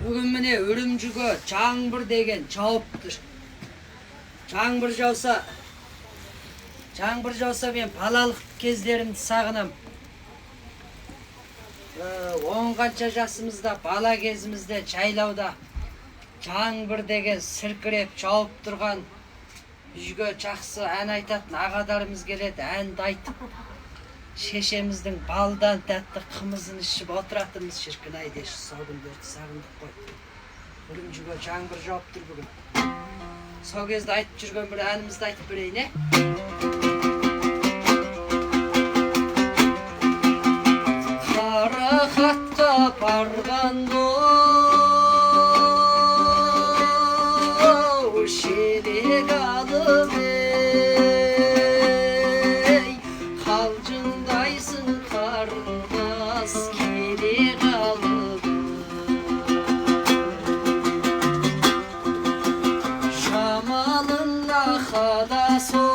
Бүгін міне үрімжіге жаңбыр деген жауып тұр. Жаңбыр жауса мен балалық кездерімді сағынам. Қанша жасымызда, бала кезімізде, жайлауда жаңбыр деген сіркіреп жауып тұрған үйге жақсы ән айтатын ағадарымыз келеді, әнді айтып. Шешеміздің балдан тәтті қымызын ішіп отыратынымыз шіркін ай деші, сол күндерді сағындық қой. Үрімжіге жаңбыр жауып тұр бүгін. Сол кезде айтып жүрген бір әнімізді айтып берейін, Қарақатқа барғанда шелек алып қалжыңдайсың қарындас келе қалып шамалына қадасым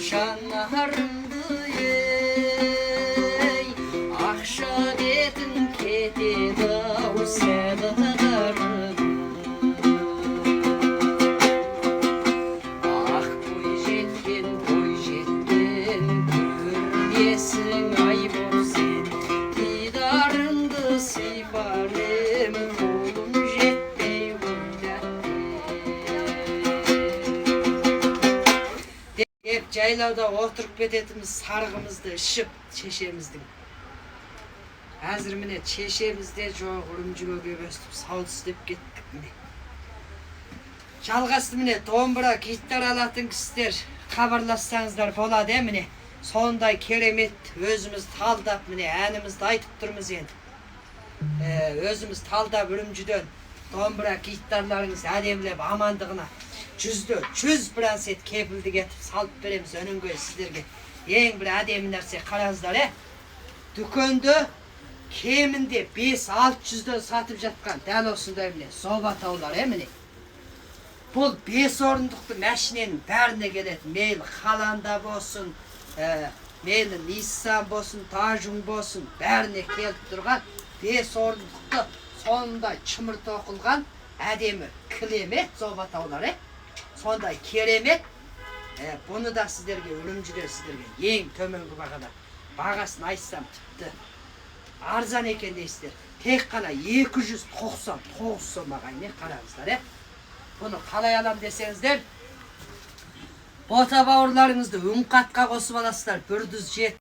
жанарымды ақша бетін кетеді ау сәдіғарым ақ бой жеткен көрмесің ай боп сен дидарыңды сипар ем қолым жетпей деп жайлауда отырып кететіміз сарғымызды ішіп шешеміздің. Әзір міне шешемізде жоқ, үрімжіге кеп өстіп сауда істеп кеттік міне. Жалғасты міне домбыра, гитар алатын кісілер хабарлассаңыздар болады міне. Сондай керемет өзіміз талдап міне әнімізді айтып тұрмыз енді. Өзіміз талдап үрімжіден домбыра, гитарларыңыз әдемілеп амандығына 100 процент кепілдік етіп салып береміз өнімге сіздерге. Ең бір әдемі нәрсе қараңыздар, дүкенде кемінде 5-600-ден сатып жатқан дәл осындай міне соба таулар міне. Бұл 5 орындықты мәшиненің бәріне келеді. Мейлі Халанда болсын, мейлі Nissan болсын, Тажун болсын, бәріне келіп тұрған 5 орындықты сондай чымыр тоқылған әдемі кілемет соба таулар. Сондай керемет. Бұны да сіздерге үрімжіде сіздерге ең төменгі бағада бағасын айтсам тіпті арзан екен дейсіздер. Тек қана 299 сомаға қараңыздар. Бұны қалай алам десеңіздер, бота бауырларыңызды үн қатқа қосып аласыздар. 107